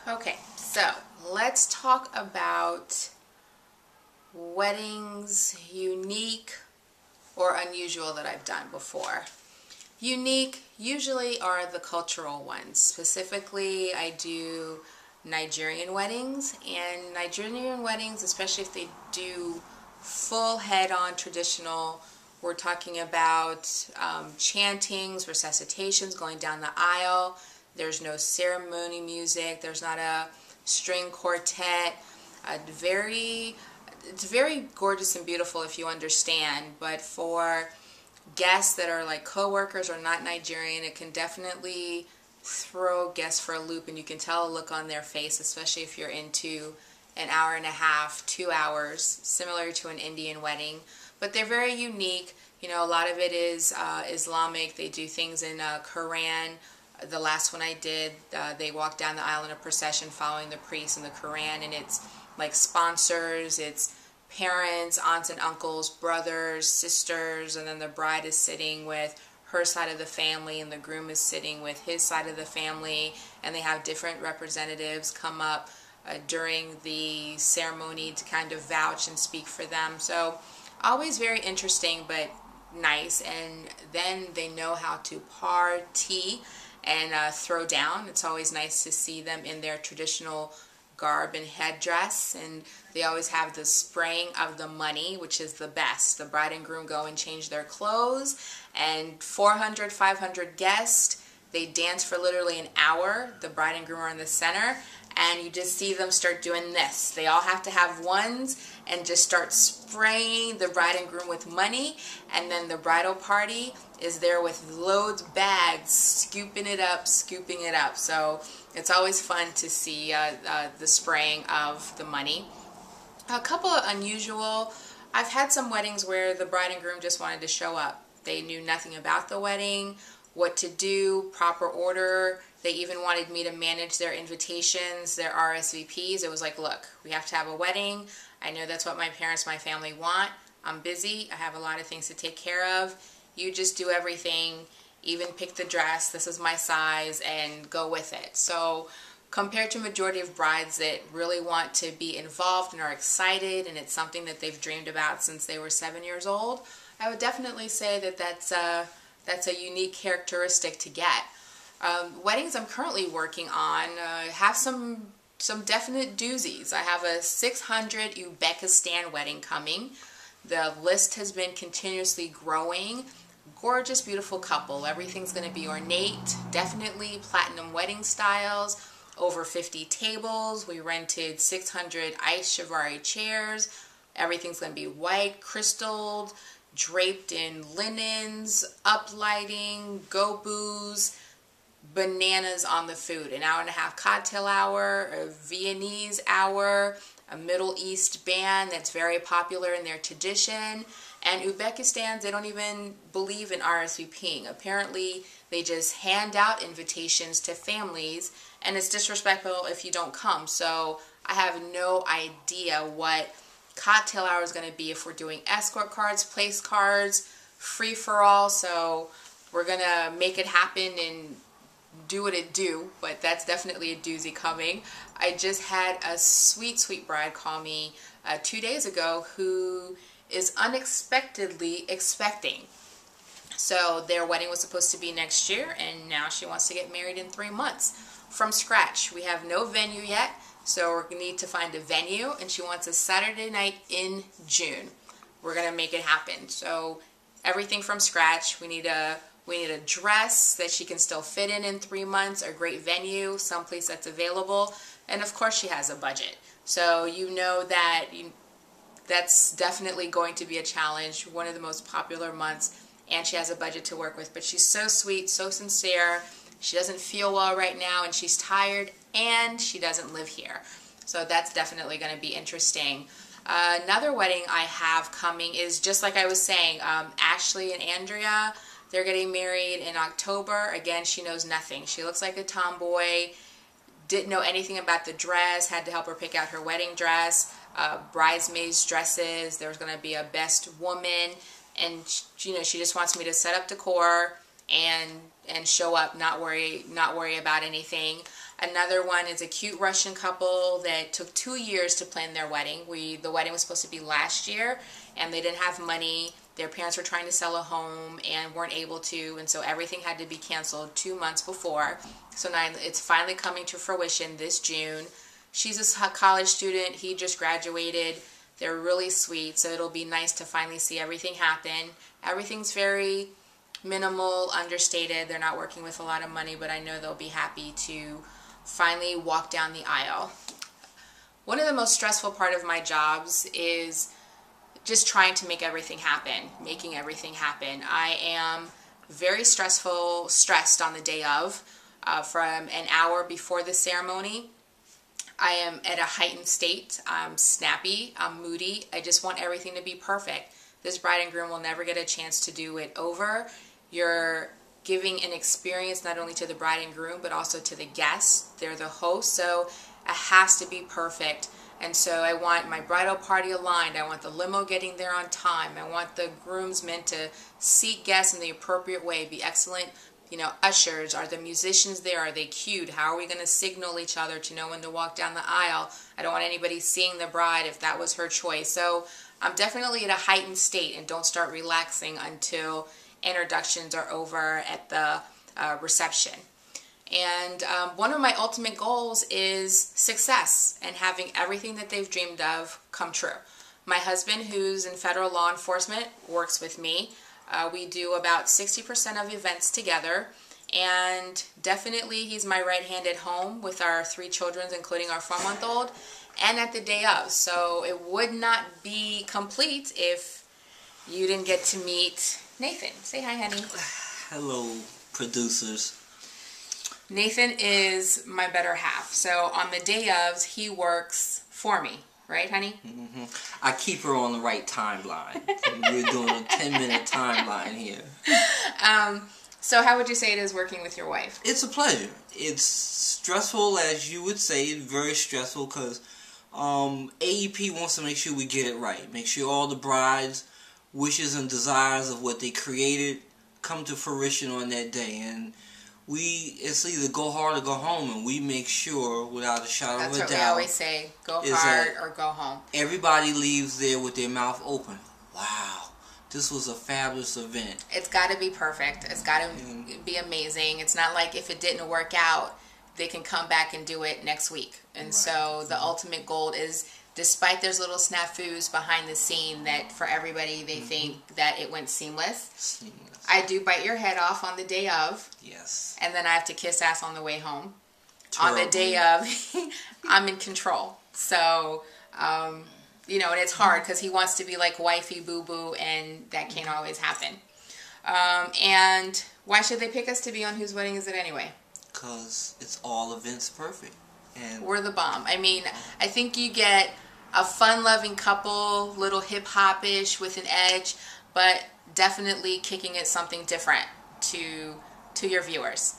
Okay, so let's talk about weddings, unique or unusual, that I've done before. Unique usually are the cultural ones. Specifically, I do Nigerian weddings, and Nigerian weddings, especially if they do full head-on traditional, we're talking about chantings, recitations, going down the aisle. There's no ceremony music. There's not a string quartet. It's very gorgeous and beautiful if you understand, but for guests that are like co-workers or not Nigerian, it can definitely throw guests for a loop, and you can tell a look on their face, especially if you're into an hour and a half, 2 hours, similar to an Indian wedding. But they're very unique. You know, a lot of it is Islamic. They do things in Quran. The last one I did, they walked down the aisle in a procession following the priest in the Quran, and it's like sponsors, it's parents, aunts and uncles, brothers, sisters, and then the bride is sitting with her side of the family and the groom is sitting with his side of the family, and they have different representatives come up during the ceremony to kind of vouch and speak for them. So always very interesting, but nice. And then they know how to party and throw down. It's always nice to see them in their traditional garb and headdress, and they always have the spraying of the money, which is the best. The bride and groom go and change their clothes, and 400, 500 guests, they dance for literally an hour. The bride and groom are in the center, and you just see them start doing this. They all have to have ones and just start spraying the bride and groom with money, and then the bridal party is there with loads of bags, scooping it up. So it's always fun to see the spraying of the money. A couple of unusual, I've had some weddings where the bride and groom just wanted to show up. They knew nothing about the wedding, what to do, proper order. They even wanted me to manage their invitations, their RSVPs. It was like, look, we have to have a wedding. I know that's what my parents, my family want. I'm busy. I have a lot of things to take care of. You just do everything, even pick the dress. This is my size, and go with it. So compared to majority of brides that really want to be involved and are excited, and it's something that they've dreamed about since they were 7 years old, I would definitely say that that's a unique characteristic to get. Weddings I'm currently working on have some definite doozies. I have a 600 Uzbekistan wedding coming. The list has been continuously growing. Gorgeous, beautiful couple. Everything's going to be ornate, definitely platinum wedding styles. Over 50 tables. We rented 600 ice chivalry chairs. Everything's going to be white, crystalled, draped in linens, uplighting, go-boos, bananas on the food. An hour and a half cocktail hour, a Viennese hour, a Middle East band that's very popular in their tradition. And Uzbekistan, they don't even believe in RSVPing. Apparently, they just hand out invitations to families, and it's disrespectful if you don't come. So I have no idea what cocktail hour is going to be, if we're doing escort cards, place cards, free-for-all. So we're going to make it happen and do what it do, but that's definitely a doozy coming. I just had a sweet, sweet bride call me 2 days ago who is unexpectedly expecting. So their wedding was supposed to be next year, and now she wants to get married in 3 months from scratch. We have no venue yet, so we're going to need to find a venue, and she wants a Saturday night in June. We're going to make it happen. So everything from scratch. We need a dress that she can still fit in 3 months, a great venue, someplace that's available, and of course she has a budget. So you know that that's definitely going to be a challenge, one of the most popular months, and she has a budget to work with. But she's so sweet, so sincere. She doesn't feel well right now, and she's tired, and she doesn't live here. So that's definitely going to be interesting. Another wedding I have coming is, just like I was saying, Ashley and Andrea, they're getting married in October. Again, she knows nothing. She looks like a tomboy, didn't know anything about the dress, had to help her pick out her wedding dress, bridesmaids dresses. There's going to be a best woman, and you know, she just wants me to set up decor and show up, not worry about anything. Another one is a cute Russian couple that took 2 years to plan their wedding. The wedding was supposed to be last year, and they didn't have money. Their parents were trying to sell a home and weren't able to, and so everything had to be canceled 2 months before. So now it's finally coming to fruition this June. She's a college student. He just graduated. They're really sweet, so it'll be nice to finally see everything happen. Everything's very minimal, understated. They're not working with a lot of money, but I know they'll be happy to finally walk down the aisle. One of the most stressful part of my jobs is just trying to make everything happen, making everything happen. I am very stressed on the day of, from an hour before the ceremony. I am at a heightened state. I'm snappy, I'm moody. I just want everything to be perfect. This bride and groom will never get a chance to do it over. You're giving an experience not only to the bride and groom, but also to the guests. They're the hosts, so it has to be perfect. And so I want my bridal party aligned. I want the limo getting there on time. I want the groomsmen to seat guests in the appropriate way, be excellent, ushers. Are the musicians there? Are they cued? How are we going to signal each other to know when to walk down the aisle? I don't want anybody seeing the bride if that was her choice. So I'm definitely at a heightened state, and don't start relaxing until introductions are over at the reception. And one of my ultimate goals is success and having everything that they've dreamed of come true. My husband, who's in federal law enforcement, works with me. We do about 60% of events together, and definitely he's my right hand at home with our 3 children, including our 4-month-old, and at the day of. So it would not be complete if you didn't get to meet Nathan. Say hi, honey. Hello, producers. Nathan is my better half. So on the day of, he works for me. Right, honey? Mm-hmm. I keep her on the right timeline. We're doing a 10-minute timeline here. So how would you say it is working with your wife? It's a pleasure. It's stressful, as you would say. It's very stressful because AEP wants to make sure we get it right. Make sure all the brides' wishes and desires of what they created come to fruition on that day. And it's either go hard or go home, and we make sure without a shadow of a doubt. That's what we always say, go hard or go home. Everybody leaves there with their mouth open. Wow, this was a fabulous event. It's got to be perfect. It's got to be amazing. It's not like if it didn't work out, they can come back and do it next week. And so the ultimate goal is, despite there's little snafus behind the scene, that for everybody they think that it went seamless. I do bite your head off on the day of. Yes. And then I have to kiss ass on the way home. Terribly. On the day of, I'm in control. So, and it's hard because he wants to be like wifey boo-boo, and that can't always happen. And why should they pick us to be on Whose Wedding Is It Anyway? Because it's all events perfect. And we're the bomb. I mean, I think you get a fun-loving couple, little hip-hop-ish with an edge, but definitely kicking it something different to your viewers.